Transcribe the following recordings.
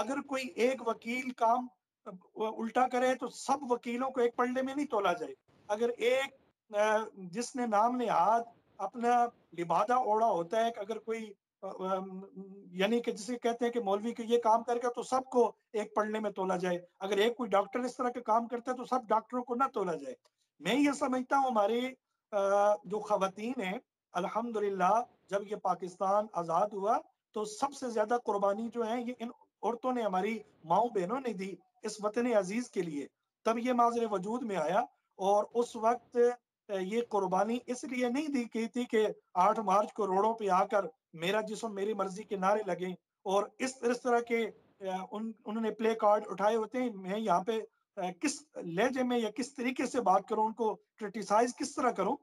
اگر کوئی ایک وکیل کام الٹا کرے تو سب وکیلوں کو ایک پلڑے میں نہیں تولا جائے. اگر ایک جس نے نام نہاد اپنا لبادہ اوڑا ہوتا ہے کہ اگر کوئی یعنی کہ جسے کہتے ہیں کہ مولوی کو یہ کام کرے گا تو سب کو ایک پلڑے میں تولا جائے. اگر ایک کوئی ڈاکٹر اس طرح کا کام کرتا ہے تو سب ڈاکٹروں کو نہ تولا جائے. میں یہ سمجھتا ہوں ہماری جو خواتین ہیں الحمدللہ جب یہ پاکستان آزاد ہوا تو سب سے زیادہ قربانی جو ہے یہ ان عورتوں نے ہماری ماؤں بہنوں نے دی اس وطن عزیز کے لیے. تب یہ معذر وجود میں آیا اور اس وقت یہ قربانی اس لیے نہیں دی گئی تھی کہ 8 مارچ کو روڑوں پہ آ کر میرا جسم میری مرضی کے نعرے لگیں اور اس طرح کے انہوں نے پلے کارڈ اٹھائے ہوتے ہیں. میں یہاں پہ کس لہجے میں یا کس طریقے سے بات کروں ان کو کرٹیسائز کس طرح کروں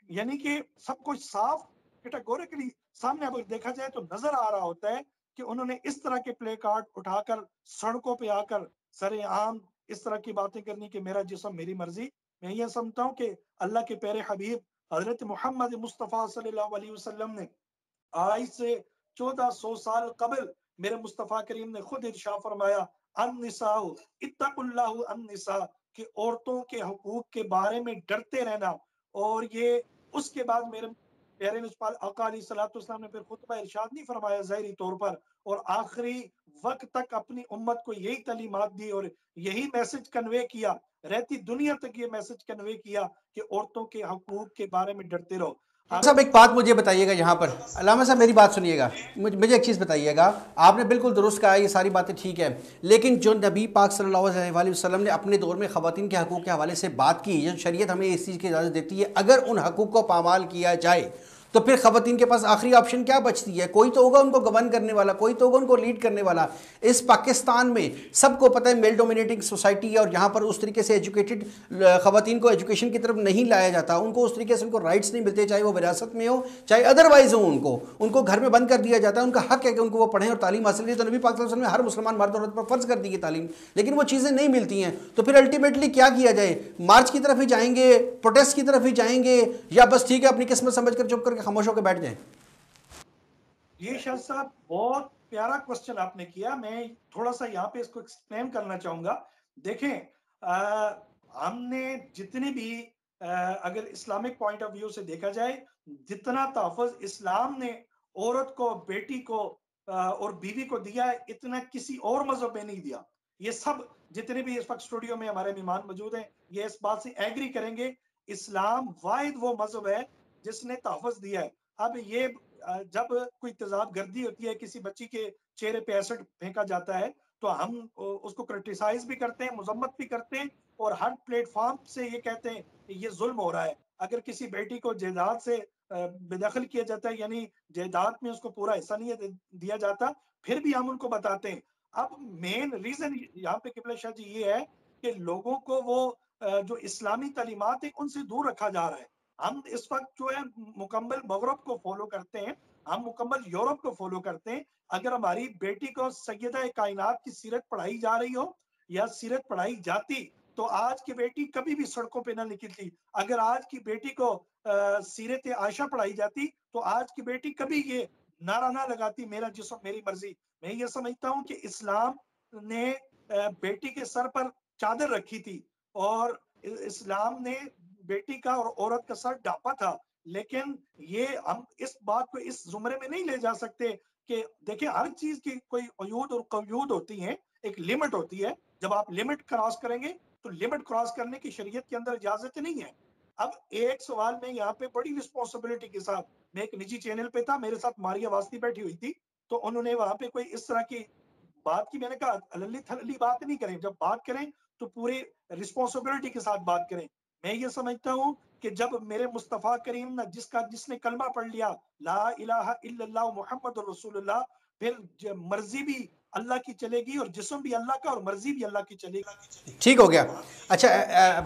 یعنی کہ سب کچھ صاف کیٹاگوریکلی سامنے اگر دیکھا جائے تو نظر آ رہا ہوتا ہے کہ انہوں نے اس طرح کے پلے کارڈ اٹھا کر سڑکوں پہ آ کر سر عام اس طرح کی باتیں کرنی کہ میرا جسم میری مرضی. میں یہ سمجھتا ہوں کہ اللہ کے پیارے حبیب حضرت محمد مصطفیٰ صلی اللہ علیہ وسلم نے آج سے 1400 سال قبل میرے مصطفیٰ کریم نے خود ارشاد فرمایا النساء اتقوا اللہ النساء کہ عورتوں کے حقوق کے بارے میں ڈرتے رہنا. اور یہ اس کے بعد میرے پیارے نجپال آقا علیہ الصلوۃ والسلام نے پھر خطبہ ارشاد نہیں فرمایا ظاہری طور پر اور آخری وقت تک اپنی امت کو یہی تعلیمات دی اور یہی میسج کنوے کیا رہتی دنیا تک یہ میسج کنوے کیا کہ عورتوں کے حقوق کے بارے میں ڈرتے رہو. صاحب ایک بات مجھے بتائیے گا یہاں پر علامہ صاحب میری بات سنیے گا مجھے ایک چیز بتائیے گا. آپ نے بالکل درست کہا یہ ساری باتیں ٹھیک ہے لیکن جو نبی پاک صلی اللہ علیہ وسلم نے اپنے دور میں خواتین کے حقوق کے حوالے سے بات کی جو شریعت ہمیں اس چیز کی اجازت دیتی ہے اگر ان حقوق کو پامال کیا جائے تو پھر خواتین کے پاس آخری آپشن کیا بچتی ہے؟ کوئی تو ہوگا ان کو گورن کرنے والا, کوئی تو ہوگا ان کو لیڈ کرنے والا. اس پاکستان میں سب کو پتہ ہے میل ڈومینیٹنگ سوسائٹی ہے اور یہاں پر اس طریقے سے ایجوکیٹڈ خواتین کو ایجوکیشن کی طرف نہیں لایا جاتا, ان کو اس طریقے سے ان کو رائٹس نہیں ملتے, چاہے وہ وراثت میں ہو چاہے ادروائز ہو. ان کو گھر میں بند کر دیا جاتا ہے. ان کا حق ہے کہ ان کو وہ پڑھیں اور تعلیم حاصل کریں. تو نبی پاک صلی اللہ علیہ وسلم نے ہر مسلمان مرد عورت پر فرض کر دی ہے تعلیم, لیکن وہ چیزیں نہیں ملتی ہیں. تو پھر الٹیمیٹلی کیا کیا جائے؟ مارچ کی طرف ہی جائیں گے, پروٹیسٹ کی طرف ہی جائیں گے, یا بس ٹھیک ہے اپنی قسمت سمجھ کر چپ کر کے خاموش ہو کے بیٹھ جائیں؟ یہ شاہ صاحب بہت پیارا کوسچن آپ نے کیا. میں تھوڑا سا یہاں پہ اس کو ایکسپلین کرنا چاہوں گا. دیکھیں ہم نے جتنے بھی اگر اسلامک پوائنٹ آف ویو سے دیکھا جائے جتنا تحفظ اسلام نے عورت کو, بیٹی کو اور بیوی کو دیا ہے اتنا کسی اور مذہب میں نہیں دیا. یہ سب جتنے بھی اس وقت اسٹوڈیو میں ہمارے مہمان موجود ہیں یہ اس بات سے ایگری کریں گے اسلام واحد وہ مذہب ہے جس نے تحفظ دیا ہے. اب یہ جب کوئی تیزاب گردی ہوتی ہے کسی بچی کے چہرے پہ ایسڈ پھینکا جاتا ہے تو ہم اس کو کرٹیسائز بھی کرتے ہیں, مذمت بھی کرتے ہیں اور ہر پلیٹ فارم سے یہ کہتے ہیں کہ یہ ظلم ہو رہا ہے. اگر کسی بیٹی کو جائیداد سے بے دخل کیا جاتا ہے یعنی جائیداد میں اس کو پورا حصہ نہیں دیا جاتا پھر بھی ہم ان کو بتاتے ہیں. اب مین ریزن یہاں پہ قبلہ شاہ جی یہ ہے کہ لوگوں کو وہ جو اسلامی تعلیمات ہیں ان سے دور رکھا جا رہا ہے. ہم اس وقت جو ہے مکمل مغرب کو فالو کرتے ہیں, ہم مکمل یورپ کو فالو کرتے ہیں. اگر ہماری بیٹی کو سیدہ کائنات کی سیرت پڑھائی جا رہی ہو یا سیرت پڑھائی جاتی تو آج کی بیٹی کبھی بھی سڑکوں پہ نہ نکلتی. اگر آج کی بیٹی کو سیرت عائشہ پڑھائی جاتی تو آج کی بیٹی کبھی یہ نعرہ نہ لگاتی میرا جسم میری مرضی. میں یہ سمجھتا ہوں کہ اسلام نے بیٹی کے سر پر چادر رکھی تھی اور اسلام نے بیٹی کا اور عورت کا سر ڈھانپا تھا, لیکن یہ ہم اس بات کو اس زمرے میں نہیں لے جا سکتے کہ دیکھیں ہر چیز کی کوئی عیوب اور قیود ہوتی ہیں, ایک لمٹ ہوتی ہے. جب آپ لمٹ کراس کریں گے تو لمٹ کراس کرنے کی شریعت کے اندر اجازت نہیں ہے. اب ایک سوال میں یہاں پہ بڑی رسپانسبلٹی کے ساتھ, میں ایک نجی چینل پہ تھا, میرے ساتھ ماریا واسطی بیٹھی ہوئی تھی تو انہوں نے وہاں پہ کوئی اس طرح کی بات کی. میں نے کہا اللی تھلی بات نہیں کریں, جب بات کریں تو پوری رسپانسبلٹی کے ساتھ بات کریں. میں یہ سمجھتا ہوں کہ جب میرے مصطفیٰ کریم نے جس نے کلمہ پڑھ لیا لا الہ الا اللہ محمد رسول اللہ, پھر مرضی بھی اللہ کی چلے گی اور جسم بھی اللہ کا اور مرضی بھی اللہ کی چلے گی. ٹھیک ہو گیا. اچھا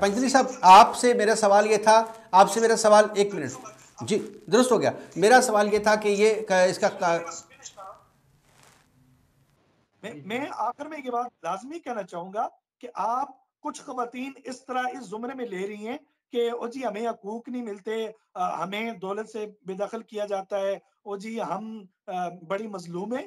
پنجری صاحب آپ سے میرا سوال یہ تھا, آپ سے میرا سوال ایک منٹ جی درست ہو گیا. میرا سوال یہ تھا کہ یہ اس کا میں آخر میں یہ بات لازمی کہنا چاہوں گا کہ آپ کچھ خواتین اس طرح اس زمرے میں لے رہی ہیں کہ او جی ہمیں حقوق نہیں ملتے, ہمیں دولت سے بے دخل کیا جاتا ہے, او جی ہم بڑی مظلوم ہیں.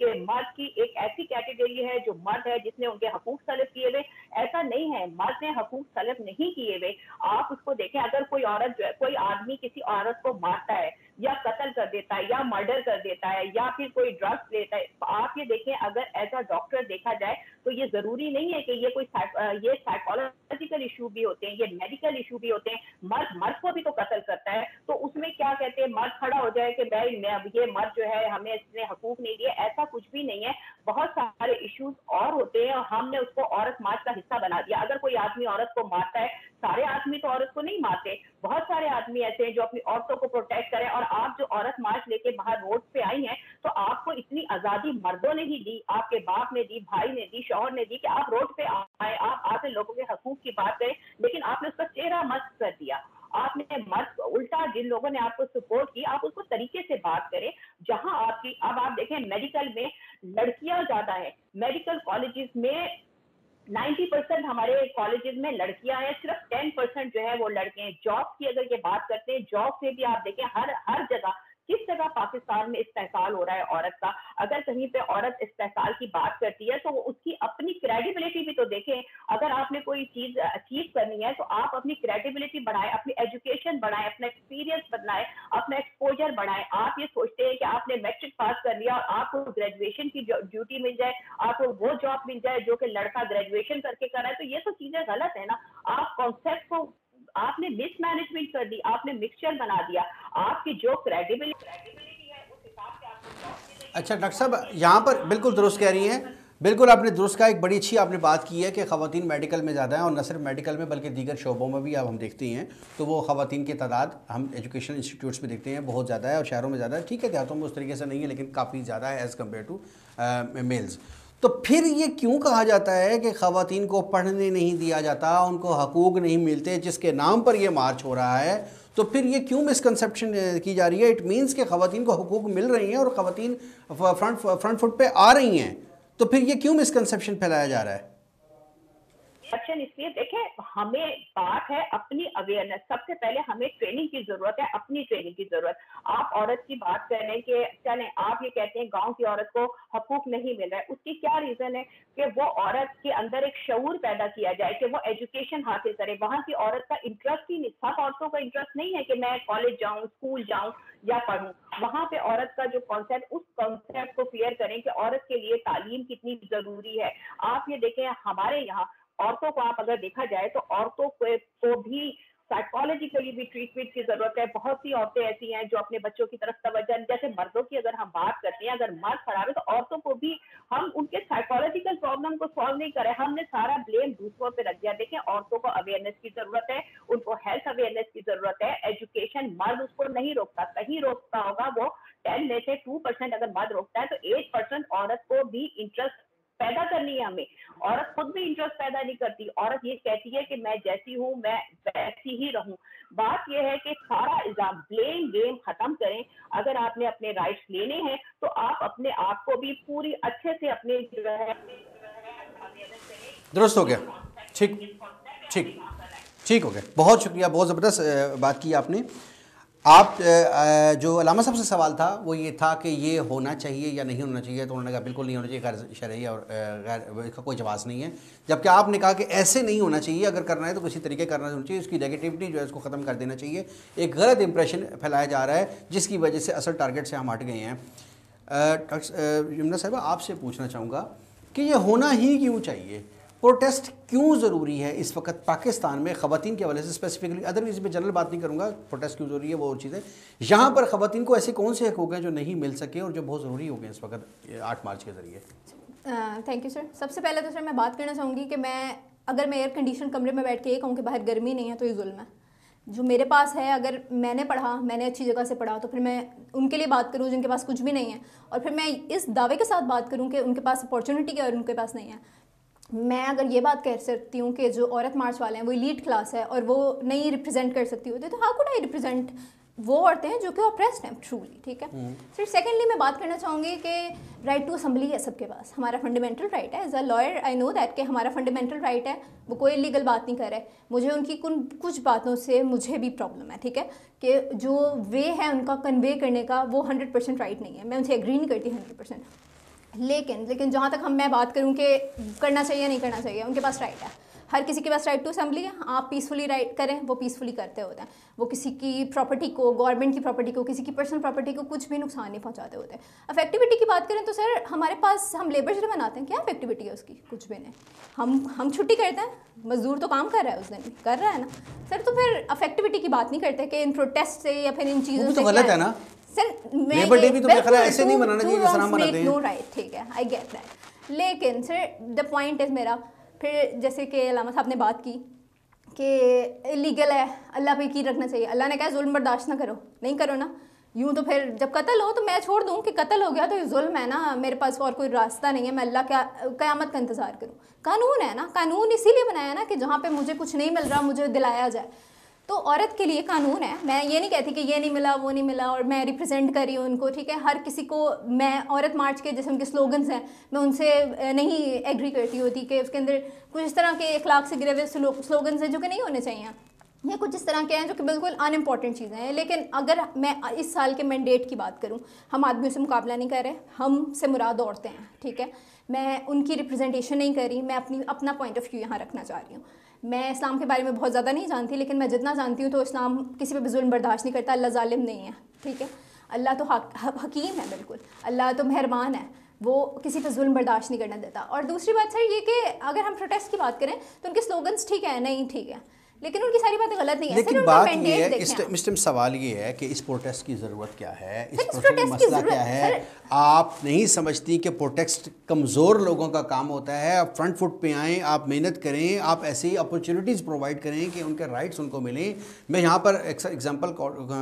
کہ مرد کی ایک ایسی کیٹیگری ہے جو مرد ہے جس نے ان کے حقوق سلب کیے ہوئے. ایسا نہیں ہے, مرد نے حقوق سلب نہیں کیے ہوئے. آپ اس کو دیکھیں, اگر کوئی عورت جو ہے, کوئی آدمی کسی عورت کو مارتا ہے یا قتل کر دیتا ہے یا مرڈر کر دیتا ہے یا پھر کوئی ڈرگس لیتا ہے, آپ یہ دیکھیں اگر ایز اے ڈاکٹر دیکھا جائے تو یہ ضروری نہیں ہے کہ یہ کوئی یہ سائیکولوجیکل ایشو بھی ہوتے ہیں, یہ میڈیکل ایشو بھی ہوتے ہیں. مرد کو بھی تو قتل کرتا ہے, تو اس میں کیا کہتے ہیں, مرد کھڑا ہو جائے کہ بھائی یہ مرد جو ہے ہمیں اس نے حقوق نہیں دیے, ایسا کچھ بھی نہیں ہے. بہت سارے ایشوز اور ہوتے ہیں اور ہم نے اس کو عورت مارچ کا حصہ بنا دیا. اگر کوئی آدمی عورت کو مارتا ہے, سارے آدمی تو عورت کو نہیں مارتے, بہت سارے آدمی ایسے ہیں جو اپنی عورتوں کو پروٹیکٹ کریں. اور آپ جو عورت مارچ لے کے باہر روڈ پہ آئی ہیں تو آپ کو اتنی آزادی مردوں نے ہی دی, آپ کے باپ نے دی, بھائی نے دی, شوہر نے دی کہ آپ روڈ پہ آئے, آپ آتے لوگوں کے حقوق کی بات کریں, لیکن آپ نے اس کا چہرہ مسخ کر دیا. آپ نے مرد الٹا جن لوگوں نے آپ کو سپورٹ کی آپ اس کو طریقے سے بات کریں جہاں آپ کی. اب آپ دیکھیں میڈیکل میں لڑکیاں زیادہ ہیں, میڈیکل کالجز میں 90% ہمارے کالجز میں لڑکیاں ہیں, صرف 10% جو ہے وہ لڑکے ہیں. جاب کی اگر یہ بات کرتے ہیں, جاب سے بھی آپ دیکھیں ہر جگہ کس جگہ پاکستان میں استحصال ہو رہا ہے عورت کا. اگر کہیں پہ عورت استحصال کی بات کرتی ہے تو اس کی اپنی کریڈیبلٹی بھی تو دیکھیں. اگر آپ نے کوئی چیز اچیو کرنی ہے تو آپ اپنی کریڈیبلٹی بڑھائیں, اپنی ایجوکیشن بڑھائیں, اپنا ایکسپیرینس بڑھائیں, اپنا ایکسپوجر بڑھائیں. آپ یہ سوچتے ہیں کہ آپ نے میٹرک پاس کر لیا اور آپ کو گریجویشن کی ڈیوٹی مل جائے, آپ کو وہ جاب مل جائے جو کہ لڑکا گریجویشن کر کے کر رہا ہے, تو یہ تو چیزیں غلط ہے نا. آپ کانسیپٹ کو آپ نے مس مینجمنٹ کر دی, آپ نے مکسچر بنا دیا. آپ کی جو کریڈیبلٹی ہے اس حساب سے آپ کو. اچھا ڈاکٹر صاحب, یہاں پر بالکل درست کہہ رہی ہیں, بالکل آپ نے درست کہا. ایک بڑی اچھی آپ نے بات کی ہے کہ خواتین میڈیکل میں زیادہ ہیں, اور نہ صرف میڈیکل میں بلکہ دیگر شعبوں میں بھی اب ہم دیکھتے ہیں تو وہ خواتین کی تعداد ہم ایجوکیشن انسٹیٹیوٹس میں دیکھتے ہیں بہت زیادہ ہے, اور شہروں میں زیادہ ہے. ٹھیک ہے, دیہاتوں میں اس طریقے سے نہیں ہے لیکن کافی زیادہ ہے ایز کمپیئر ٹو میلز. تو پھر یہ کیوں کہا جاتا ہے کہ خواتین کو پڑھنے نہیں دیا جاتا, ان کو حقوق نہیں ملتے, جس کے نام پر یہ مارچ ہو رہا ہے؟ تو پھر یہ کیوں مسکنسیپشن کی جا رہی ہے؟ اٹ مینس کہ خواتین کو حقوق مل رہی ہیں اور خواتین فرنٹ فٹ پہ آ رہی ہیں, تو پھر یہ کیوں مسکنسیپشن پھیلایا جا رہا ہے؟ اس لیے دیکھیں, ہمیں بات ہے اپنی اویئرنیس. سب سے پہلے ہمیں ٹریننگ کی ضرورت ہے, اپنی ٹریننگ کی ضرورت. آپ عورت کی بات کر رہے ہیں کہ چلیں آپ یہ کہتے ہیں گاؤں کی عورت کو حقوق نہیں مل رہا ہے, اس کی کیا ریزن ہے کہ وہ عورت کے اندر ایک شعور پیدا کیا جائے کہ وہ ایجوکیشن حاصل کرے. وہاں کی عورت کا انٹرسٹ ہی نہیں, سب عورتوں کا انٹرسٹ نہیں ہے کہ میں کالج جاؤں, اسکول جاؤں یا پڑھوں. وہاں پہ عورت کا جو کانسیپٹ, اس کانسیپٹ کو کلیئر کریں کہ عورت کے لیے تعلیم کتنی ضروری ہے. آپ یہ دیکھیں ہمارے یہاں عورتوں کو آپ اگر دیکھا جائے تو عورتوں کو بھی سائیکالوجیکلی بھی ٹریٹمنٹ کی ضرورت ہے. بہت سی عورتیں ایسی ہیں جو اپنے بچوں کی طرف توجہ, جیسے مردوں کی اگر ہم بات کرتے ہیں, اگر مرد خراب ہے تو عورتوں کو بھی ہم ان کے سائیکالوجیکل پرابلم کو سالو نہیں کرے, ہم نے سارا بلیم دوسروں پہ رکھ دیا. دیکھیں عورتوں کو اویئرنیس کی ضرورت ہے, ان کو ہیلتھ اویئرنیس کی ضرورت ہے. ایجوکیشن مرد اس کو نہیں روکتا, کہیں روکتا ہوگا وہ 10 میں سے 2% اگر مرد روکتا ہے تو 8% عورت کو بھی انٹرسٹ پیدا کرنی ہے. ہمیں عورت خود بھی انٹرسٹ پیدا نہیں کرتی. عورت یہ کہتی ہے کہ میں جیسی ہوں میں ویسی ہی رہوں. بات یہ ہے کہ سارا الزام بلیم گیم ختم کریں. اگر آپ نے اپنے رائٹس لینے ہیں تو آپ اپنے آپ کو بھی پوری اچھے سے اپنے جو ہے درست ہو گیا. ٹھیک ٹھیک ٹھیک ہو گیا, بہت شکریہ, بہت زبردست بات کی آپ نے. آپ جو علامہ صاحب سے سوال تھا وہ یہ تھا کہ یہ ہونا چاہیے یا نہیں ہونا چاہیے, تو انہوں نے کہا بالکل نہیں ہونا چاہیے, غیر شرعی اور غیر اس کا کوئی جواز نہیں ہے. جبکہ آپ نے کہا کہ ایسے نہیں ہونا چاہیے, اگر کرنا ہے تو کسی طریقے کرنا چاہیے, اس کی نیگیٹیوٹی جو ہے اس کو ختم کر دینا چاہیے. ایک غلط امپریشن پھیلایا جا رہا ہے جس کی وجہ سے اصل ٹارگیٹ سے ہم ہٹ گئے ہیں. یمنا صاحبہ آپ سے پوچھنا چاہوں گا کہ یہ ہونا ہی کیوں چاہیے, پروٹیسٹ کیوں ضروری ہے اس وقت پاکستان میں خواتین کے حوالے سے اسپیسیفکلی؟ ادروائز میں جنرل بات نہیں کروں گا, پروٹیسٹ کیوں ضروری ہے وہ اور چیز ہے. یہاں پر خواتین کو ایسے کون سے حقوق ہیں جو نہیں مل سکے اور جو بہت ضروری ہو گئے اس وقت 8 مارچ کے ذریعے؟ Thank you sir. سب سے پہلے تو سر میں بات کرنا چاہوں گی کہ اگر میں ایئر کنڈیشن کمرے میں بیٹھ کے یہ کہوں کہ باہر گرمی نہیں ہے تو یہ ظلم ہے. جو میرے پاس ہے, اگر میں نے پڑھا, میں نے اچھی جگہ سے پڑھا, تو پھر میں ان کے لیے بات کروں جن کے پاس کچھ بھی نہیں ہے, اور پھر میں اس دعوے کے ساتھ بات کروں کہ ان کے پاس اپارچونیٹی ہے اور ان کے پاس نہیں ہے. میں اگر یہ بات کہہ سکتی ہوں کہ جو عورت مارچ والے ہیں وہ ایلیٹ کلاس ہے اور وہ نہیں ریپرزینٹ کر سکتی ہوتی, تو ہاؤ کوڈ آئی ریپرزینٹ وہ عورتیں ہیں جو کہ اپریسڈ ہیں ٹرولی. ٹھیک ہے سر. سیکنڈلی میں بات کرنا چاہوں گی کہ رائٹ ٹو اسمبلی ہے سب کے پاس, ہمارا فنڈامنٹل رائٹ ہے. As a lawyer I know that کہ ہمارا فنڈامنٹل رائٹ ہے, وہ کوئی لیگل بات نہیں کر رہے. مجھے ان کی کچھ باتوں سے مجھے بھی پرابلم ہے. ٹھیک ہے, کہ جو وے ہے ان کا کنوے کرنے کا وہ 100% رائٹ نہیں ہے, میں ان سے ایگری نہیں کرتی 100%. لیکن جہاں تک میں بات کروں کہ کرنا چاہیے نہیں کرنا چاہیے، ان کے پاس رائٹ ہے، ہر کسی کے پاس رائٹ ٹو اسمبلی ہے، آپ پیسفلی رائٹ کریں، وہ پیسفلی کرتے ہوتے ہیں، وہ کسی کی پراپرٹی کو، گورنمنٹ کی پراپرٹی کو، کسی کی پرسنل پراپرٹی کو کچھ بھی نقصان نہیں پہنچاتے ہوتے ہیں۔ افیکٹیوٹی کی بات کریں تو سر ہمارے پاس ہم لیبر ڈے مناتے ہیں، کیا افیکٹیوٹی ہے اس کی؟ کچھ بھی نہیں۔ ہم چھٹی کرتے ہیں، مزدور تو کام کر رہا ہے اس دن، کر رہا ہے نا سر، تو پھر افیکٹیوٹی کی بات نہیں کرتے کہ ان پروٹیسٹ سے یا پھر ان چیزوں سے۔ تو غلط ہے نا سر لیبر ڈے بھی تو میرے خیال ہے ایسے نہیں منانا چاہیے جس طرح ہم مناتے ہیں۔ نو رائٹ، ٹھیک ہے، آئی گیٹ دیٹ، لیکن سر دا پوائنٹ از میرا پھر جیسے کہ علامہ صاحب نے بات کی کہ لیگل ہے، اللہ پہ یقین رکھنا چاہیے، اللہ نے کہا ظلم برداشت نہ کرو، نہیں کرو نا، یوں تو پھر جب قتل ہو تو میں چھوڑ دوں کہ قتل ہو گیا تو یہ ظلم ہے نا، میرے پاس اور کوئی راستہ نہیں ہے، میں اللہ کا قیامت کا انتظار کروں۔ قانون ہے نا، قانون اسی لیے بنایا نا کہ جہاں پہ مجھے کچھ نہیں مل رہا مجھے دلایا جائے، تو عورت کے لیے قانون ہے۔ میں یہ نہیں کہتی کہ یہ نہیں ملا وہ نہیں ملا اور میں ریپرزینٹ کر رہی ہوں ان کو، ٹھیک ہے، ہر کسی کو میں عورت مارچ کے جیسے ان کے سلوگنس ہیں میں ان سے نہیں ایگری کرتی ہوتی کہ اس کے اندر کچھ اس طرح کے اخلاق سے گرے ہوئے سلوگنس ہیں جو کہ نہیں ہونے چاہیے، یہ کچھ اس طرح کے ہیں جو کہ بالکل ان امپورٹنٹ چیزیں ہیں۔ لیکن اگر میں اس سال کے مینڈیٹ کی بات کروں، ہم آدمیوں سے مقابلہ نہیں کر رہے، ہم سے مراد عورتیں ہیں، ٹھیک ہے، میں ان کی ریپرزنٹیشن نہیں کر رہی، میں اپنا پوائنٹ آف ویو یہاں رکھنا چاہ رہی ہوں۔ میں اسلام کے بارے میں بہت زیادہ نہیں جانتی، لیکن میں جتنا جانتی ہوں تو اسلام کسی پہ بھی ظلم برداشت نہیں کرتا، اللہ ظالم نہیں ہے، ٹھیک ہے، اللہ تو حکیم ہے، بالکل اللہ تو مہربان ہے، وہ کسی پہ ظلم برداشت نہیں کرنا دیتا۔ اور دوسری بات سر یہ کہ اگر ہم پروٹیسٹ کی بات کریں تو ان کے سلوگنس ٹھیک ہے، نہیں ٹھیک ہے، لیکن ان کی ساری باتیں غلط نہیں ہیں۔ لیکن بات یہ ہے مسٹم سوال یہ ہے کہ اس پروٹیسٹ کی ضرورت کیا ہے، اس پروٹیسٹ کا مسئلہ کیا ہے؟ آپ نہیں سمجھتی کہ پروٹیسٹ کمزور لوگوں کا کام ہوتا ہے؟ آپ فرنٹ فٹ پہ آئیں، آپ محنت کریں، آپ ایسی اپرچونیٹیز پرووائڈ کریں کہ ان کے رائٹس ان کو ملیں۔ میں یہاں پر ایگزامپل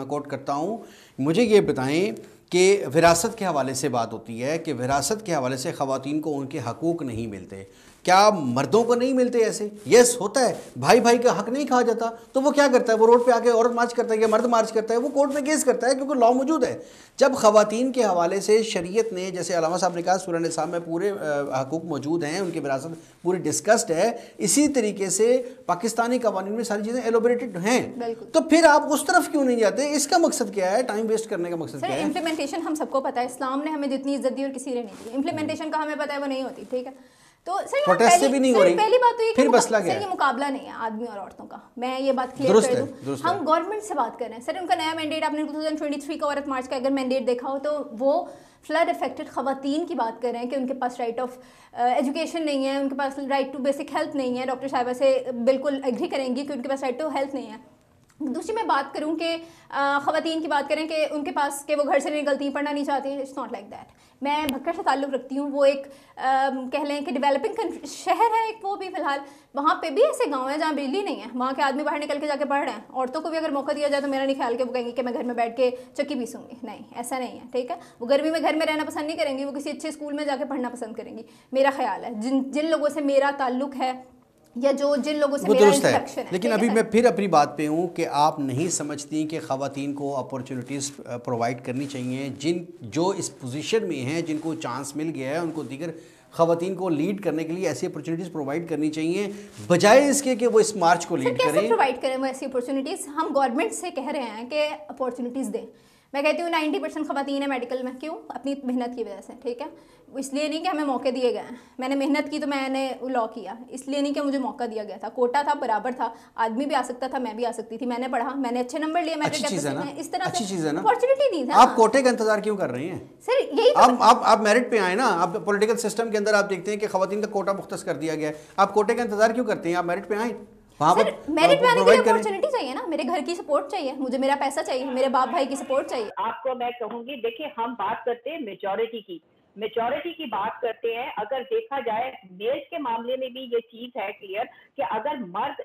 کوٹ کرتا ہوں، مجھے یہ بتائیں کہ وراثت کے حوالے سے بات ہوتی ہے کہ وراثت کے حوالے سے خواتین کو ان کے حقوق نہیں ملتے، کیا مردوں کو نہیں ملتے ایسے؟ یس ہوتا ہے، بھائی بھائی کا حق نہیں کھا جاتا تو وہ کیا کرتا ہے؟ وہ روڈ پہ آ کے عورت مارچ کرتا ہے یا مرد مارچ کرتا ہے، وہ کورٹ میں کیس کرتا ہے کیونکہ لاء موجود ہے۔ جب خواتین کے حوالے سے شریعت نے، جیسے علامہ صاحب نے کہا سورہ نساء میں پورے حقوق موجود ہیں، ان کی وراثت پوری ڈسکسڈ ہے، اسی طریقے سے پاکستانی قوانین میں ساری چیزیں ایلوبریٹڈ ہیں، تو پھر آپ اس طرف کیوں نہیں جاتے؟ اس کا مقصد کیا ہے؟ ٹائم ویسٹ کرنے کا مقصد کیا ہے؟ امپلیمنٹیشن ہم سب کو پتہ ہے، اسلام نے ہمیں جتنی عزت دی اور کسی نے نہیں دی، امپلیمنٹیشن کا ہمیں پتہ ہے وہ نہیں ہوتی، ٹھیک ہے، تو سر پہلی بات تو یہ کہ سر یہ مقابلہ نہیں ہے آدمی اور عورتوں کا، میں یہ بات کلیئر کر دوں۔ ہم گورنمنٹ سے بات کر رہے ہیں سر، ان کا نیا مینڈیٹ آپ نے 2023 کا عورت مارچ کا اگر مینڈیٹ دیکھا ہو تو وہ فلڈ افیکٹڈ خواتین کی بات کر رہے ہیں کہ ان کے پاس رائٹ آف ایجوکیشن نہیں ہے، ان کے پاس رائٹ ٹو بیسک ہیلتھ نہیں ہے، ڈاکٹر صاحبہ سے بالکل ایگری کریں گی کہ ان کے پاس رائٹ ٹو ہیلتھ نہیں ہے۔ دوسری میں بات کروں کہ خواتین کی بات کریں کہ ان کے پاس کہ وہ گھر سے نکلتی ہیں، پڑھنا نہیں چاہتی ہیں، اٹس ناٹ لائک دیٹ۔ میں بھکر سے تعلق رکھتی ہوں، وہ ایک کہہ لیں کہ ڈیولپنگ شہر ہے ایک، وہ بھی فی الحال وہاں پہ بھی ایسے گاؤں ہیں جہاں بجلی نہیں ہے، وہاں کے آدمی باہر نکل کے جا کے پڑھ رہے ہیں۔ عورتوں کو بھی اگر موقع دیا جائے تو میرا نہیں خیال کہ وہ کہیں گے کہ میں گھر میں بیٹھ کے چکی پیسوں گی، نہیں ایسا نہیں ہے، ٹھیک ہے، وہ گرمی میں گھر میں رہنا پسند نہیں کریں گی، وہ کسی اچھے اسکول میں جا کے پڑھنا پسند کریں گی، میرا خیال ہے۔ جن لوگوں سے میرا تعلق ہے یا جن لوگوں سے میرا انٹریکشن ہے، لیکن ابھی میں پھر اپنی بات پہ ہوں کہ آپ نہیں سمجھتی کہ خواتین کو اپورچونیٹیز پرووائڈ کرنی چاہیے، جو اس پوزیشن میں ہیں، جن کو چانس مل گیا ہے، ان کو دیگر خواتین کو لیڈ کرنے کے لیے ایسی اپورچونیٹیز پرووائڈ کرنی چاہیے، بجائے اس کے کہ وہ اس مارچ کو لیڈ کریں۔ کیسے پرووائڈ کریں وہ ایسی اپورچونیٹیز؟ ہم گورنمنٹ سے کہہ رہے ہیں کہ اپورچونیٹیز دیں۔ میں کہتی ہوں 90% خواتین ہیں میڈیکل میں، کیوں؟ اپنی محنت کی وجہ سے، ٹھیک ہے، اس لیے نہیں کہ ہمیں موقع دیے گئے ہیں، میں نے محنت کی تو میں نے لاء کیا، اس لیے نہیں کہ مجھے موقع دیا گیا تھا، کوٹا تھا، برابر تھا، آدمی بھی آ سکتا تھا، میں بھی آ سکتی تھی، میں نے پڑھا، میں نے اچھے نمبر لیے، اچھی چیز ہے نا، اس طرح اچھی چیز ہے نا، اپورچونیٹی دی ہے۔ آپ کوٹے کا انتظار کیوں کر رہی ہیں سر؟ یہی آپ میرٹ پہ آئیں نا، آپ پولیٹیکل سسٹم کے اندر آپ دیکھتے ہیں کہ خواتین کا کوٹا مختص کر دیا گیا ہے، آپ کوٹے کا انتظار کیوں کرتے ہیں؟ آپ میرٹ پہ آئیں، سر میرٹ میں آنے کے لیے اپورچونیٹی چاہیے نا، میرے گھر کی سپورٹ چاہیے، مجھے میرا پیسہ چاہیے، میرے باپ بھائی کی سپورٹ چاہیے۔ آپ کو میں کہوں گی دیکھیں ہم بات کرتے ہیں میجورٹی کی بات کرتے ہیں، اگر دیکھا جائے میلز کے معاملے میں بھی یہ چیز ہے کلیئر کہ اگر مرد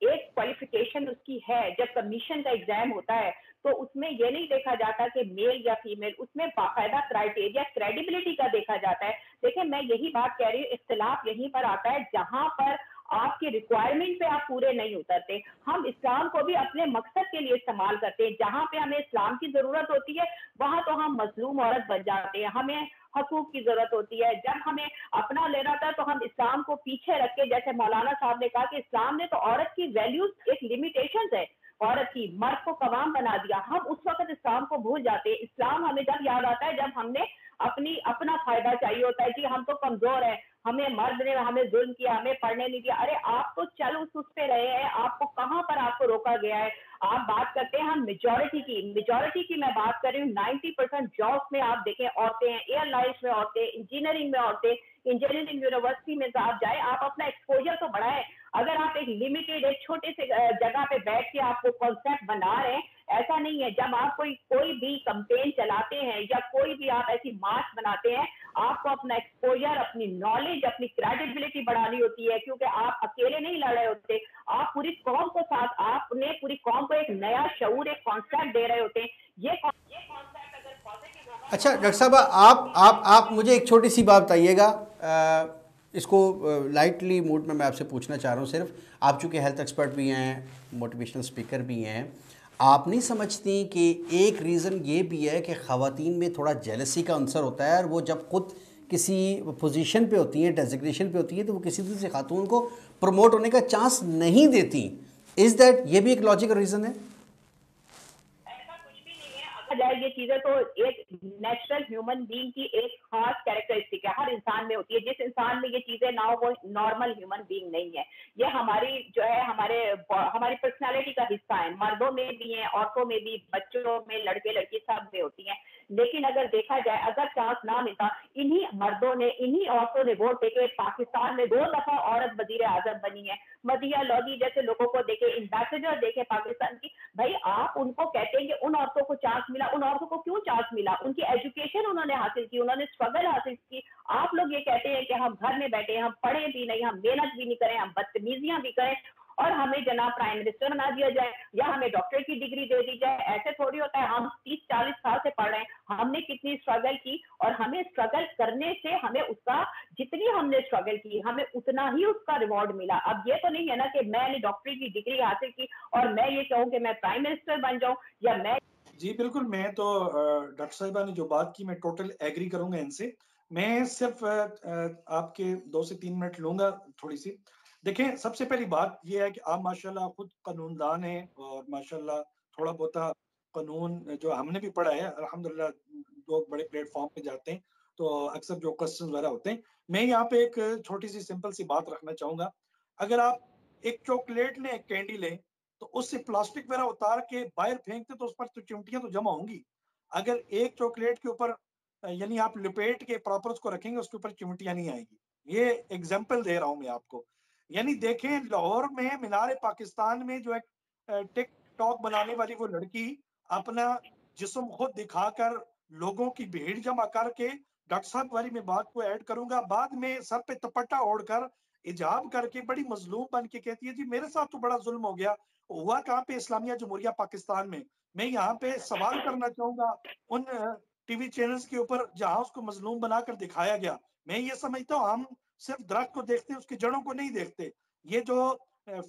ایک کوالیفیکیشن اس کی ہے، جب کمیشن کا ایگزام ہوتا ہے تو اس میں یہ نہیں دیکھا جاتا کہ میل یا فیمیل، اس میں باقاعدہ کرائٹیریا کریڈیبلٹی کا دیکھا جاتا ہے۔ دیکھیں میں یہی بات کہہ رہی ہوں، اختلاف یہیں پر آتا ہے جہاں پر آپ کی ریکوائرمنٹ پہ آپ پورے نہیں اترتے۔ ہم اسلام کو بھی اپنے مقصد کے لیے استعمال کرتے ہیں، جہاں پہ ہمیں اسلام کی ضرورت ہوتی ہے وہاں تو ہم مظلوم عورت بن جاتے ہیں، ہمیں حقوق کی ضرورت ہوتی ہے، جب ہمیں اپنا لینا تھا تو ہم اسلام کو پیچھے رکھ کے، جیسے مولانا صاحب نے کہا کہ اسلام نے تو عورت کی ویلیوز ایک لمیٹیشنز ہے، عورت کی, مرد کو قوام بنا دیا. ہم اس وقت اسلام کو بھول جاتے ہیں. اسلام ہمیں جب یاد آتا ہے جب ہم نے اپنا فائدہ چاہیے ہوتا ہے. جی ہم تو کمزور ہیں, ہمیں مرد نے ہمیں ظلم کیا, ہمیں پڑھنے نہیں دیا. ارے آپ تو چل اس پہ رہے ہیں, آپ کو کہاں پر آپ کو روکا گیا ہے؟ آپ بات کرتے ہیں ہم میجورٹی کی میں بات کر رہی ہوں. 90% جابس میں آپ دیکھیں عورتیں ہیں, ایئر لائنس میں عورتیں, انجینئرنگ میں عورتیں, انجینئرنگ یونیورسٹی میں آپ جائیں, آپ اپنا ایکسپوجر تو بڑھائیں. اگر آپ ایک لمیٹیڈ ایک چھوٹے سے جگہ پہ بیٹھ کے آپ کو کانسیپٹ بنا رہے ہیں, ایسا نہیں ہے. جب آپ کوئی بھی کمپین چلاتے ہیں یا کوئی بھی آپ ایسی مارچ بناتے ہیں, آپ کو اپنا ایکسپوجر, اپنی نالج, اپنی کریڈیبلٹی بڑھانی ہوتی ہے, کیونکہ آپ اکیلے نہیں لڑ رہے ہوتے, آپ پوری قوم کو ساتھ, آپ نے پوری قوم کو ایک نیا شعور, ایک کانسیپٹ دے رہے ہوتے ہیں. یہ کانسیپٹ اگر پازیٹیو ہوگا. اچھا ڈاکٹر صاحب, آپ مجھے ایک چھوٹی سی بات بتائیے گا, اس کو لائٹلی موڈ میں آپ سے پوچھنا چاہ رہا ہوں. صرف آپ چونکہ ہیلتھ ایکسپرٹ بھی ہیں, موٹیویشنل اسپیکر بھی ہیں, آپ نہیں سمجھتی کہ ایک ریزن یہ بھی ہے کہ خواتین میں تھوڑا جیلسی کا عنصر ہوتا ہے, اور وہ جب خود کسی پوزیشن پہ ہوتی ہیں, ڈیزگنیشن پہ ہوتی ہیں, تو وہ کسی دوسری خاتون کو پروموٹ ہونے کا چانس نہیں دیتی. از دیٹ یہ بھی ایک لاجیکل ریزن ہے؟ جائے یہ چیزیں تو ایک نیچرل ہیومن بینگ کی ایک خاص کیریکٹرسٹک ہے, ہر انسان میں ہوتی ہے. جس انسان میں یہ چیزیں نہ ہو وہ نارمل ہیومن بینگ نہیں ہے. یہ ہماری جو ہے ہماری پرسنالٹی کا حصہ ہے. مردوں میں بھی ہیں, عورتوں میں بھی, بچوں میں, لڑکے لڑکی سب میں ہوتی ہیں. لیکن اگر دیکھا جائے, اگر چانس نہ ملتا, انہی مردوں نے, انہی عورتوں نے ووٹ دے کے پاکستان میں 2 دفعہ عورت وزیر اعظم بنی ہے. مدیہ لودھی جیسے لوگوں کو دیکھے, امبیسڈر دیکھے پاکستان کی. بھائی آپ ان کو کہتے ہیں کہ ان عورتوں کو چانس ملا, ان عورتوں کو کیوں چانس ملا؟ ان کی ایجوکیشن انہوں نے حاصل کی, انہوں نے اسٹرگل حاصل کی. آپ لوگ یہ کہتے ہیں کہ ہم گھر میں بیٹھے, ہم پڑھیں بھی نہیں, ہم محنت بھی نہیں کریں, ہم بدتمیزیاں بھی کریں, اور ہمیں جناب پرائم منسٹر بنا دیا جائے یا ہمیں ڈاکٹر کی ڈگری دے دی جائے. ایسے تھوڑی ہوتا ہے. ہم 30-40 سال سے پڑھ رہے ہیں, ہم نے کتنی اسٹرگل کی, اور ہمیں اسٹرگل کرنے سے ہمیں اس کا, جتنی ہم نے اسٹرگل کی, ہمیں اتنا ہی اس کا ریوارڈ ملا. اب یہ تو نہیں ہے نا کہ میں نے ڈاکٹری کی ڈگری حاصل کی اور میں یہ کہوں کہ میں پرائم منسٹر بن جاؤں, یا میں. جی بالکل, میں تو ڈاکٹر صاحبہ نے جو بات کی میں ٹوٹل ایگری کروں گا ان سے. میں صرف آپ کے 2 سے 3 منٹ لوں گا تھوڑی سی. دیکھیں, سب سے پہلی بات یہ ہے کہ آپ ماشاءاللہ خود قانون دان ہیں, اور ماشاءاللہ تھوڑا بہت قانون جو ہم نے بھی پڑھا ہے الحمدللہ, لوگ بڑے پلیٹ فارم پہ جاتے ہیں تو اکثر جو کوسچنز وغیرہ ہوتے ہیں, میں یہاں پہ ایک چھوٹی سی سمپل سی بات رکھنا چاہوں گا. اگر آپ ایک چاکلیٹ لیں, ایک کینڈی لیں, تو اس سے پلاسٹک وغیرہ اتار کے باہر پھینکتے تو اس پر تو چمٹیاں تو جمع ہوں گی. اگر ایک چاکلیٹ کے اوپر یعنی آپ لپیٹ کے پراپر اس کو رکھیں گے, اس کے اوپر چمٹیاں نہیں آئیں گی. یہ ایگزامپل دے رہا ہوں میں آپ کو. یعنی دیکھیں, لاہور میں مینار پاکستان میں جو ایک ٹک ٹاک بنانے والی وہ لڑکی اپنا جسم خود دکھا کر لوگوں کی بھیڑ جمع کر کے, ڈاکٹر صاحب والی میں بات کو ایڈ کروں گا, بعد میں سر پہ دوپٹہ اوڑھ کر حجاب کر کے بڑی مظلوم بن کے کہتی ہے جی میرے ساتھ تو بڑا ظلم ہو گیا. ہوا کہاں پہ؟ اسلامیہ جمہوریہ پاکستان میں. میں یہاں پہ سوال کرنا چاہوں گا ان ٹی وی چینلز کے اوپر جہاں اس کو مظلوم بنا کر دکھایا گیا. میں یہ سمجھتا ہوں ہم صرف درخت کو دیکھتے ہیں, اس کی جڑوں کو نہیں دیکھتے. یہ جو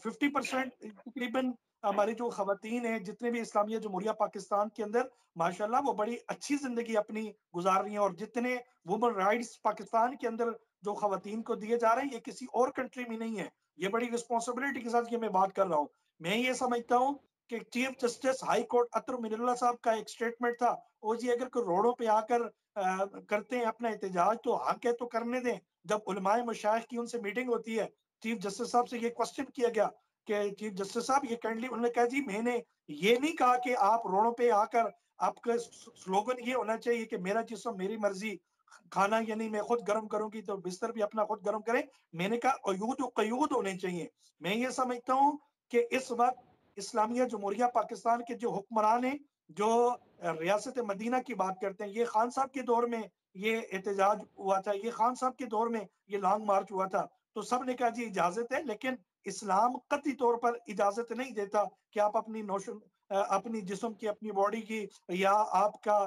50% تقریباً ہماری جو خواتین ہیں جتنے بھی اسلامیہ جمہوریہ پاکستان کے اندر ماشاءاللہ وہ بڑی اچھی زندگی اپنی گزار رہی ہیں, اور جتنے وومن رائٹس پاکستان کے اندر جو خواتین کو دیے جا رہے ہیں یہ کسی اور کنٹری میں نہیں ہے. یہ بڑی رسپانسبلٹی کے ساتھ یہ میں بات کر رہا ہوں. میں یہ سمجھتا ہوں کہ چیف جسٹس ہائی کورٹ اطہر من اللہ صاحب کا ایک سٹیٹمنٹ تھا, وہ جی اگر کوئی روڈوں پہ آ کر کرتے ہیں اپنا احتجاج تو حق ہے تو کرنے دیں. جب علماء مشائخ کی ان سے میٹنگ ہوتی ہے, چیف جسٹس صاحب سے یہ کوسچن کیا گیا کہ چیف جسٹس صاحب یہ کائنڈلی, انہوں نے کہا جی میں نے یہ نہیں کہا کہ آپ روڈوں پہ آ کر, آپ کا سلوگن یہ ہونا چاہیے کہ میرا جسم میری مرضی, کھانا یعنی میں خود گرم کروں گی تو بستر بھی اپنا خود گرم کریں. میں نے کہا قیود و قیود ہونے چاہیے. میں یہ سمجھتا ہوں کہ اس وقت اسلامیہ جمہوریہ پاکستان کے جو حکمران ہیں جو ریاست مدینہ کی بات کرتے ہیں, یہ خان صاحب کے دور میں یہ احتجاج ہوا تھا, یہ خان صاحب کے دور میں یہ لانگ مارچ ہوا تھا, تو سب نے کہا جی اجازت ہے. لیکن اسلام قطعی طور پر اجازت نہیں دیتا کہ آپ اپنی جسم کی, اپنی باڈی کی, یا آپ کا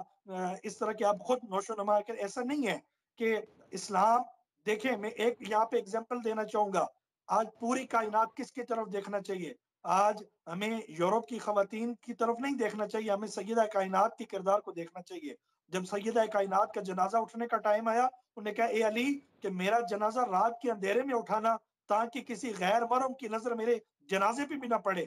اس طرح کہ آپ خود نوش و نما کر, ایسا نہیں ہے کہ اسلام. دیکھیں میں ایک یہاں پہ اگزامپل دینا چاہوں گا. آج پوری کائنات کس کی طرف دیکھنا چاہیے؟ آج ہمیں یورپ کی خواتین کی طرف نہیں دیکھنا چاہیے, ہمیں سیدہ کائنات کے کردار کو دیکھنا چاہیے. جب سیدہ کائنات کا جنازہ اٹھنے کا ٹائم آیا, انہوں نے کہا اے علی کہ میرا جنازہ رات کے اندھیرے میں اٹھانا تاکہ کسی غیر محرم کی نظر میرے جنازے پہ بھی نہ پڑے.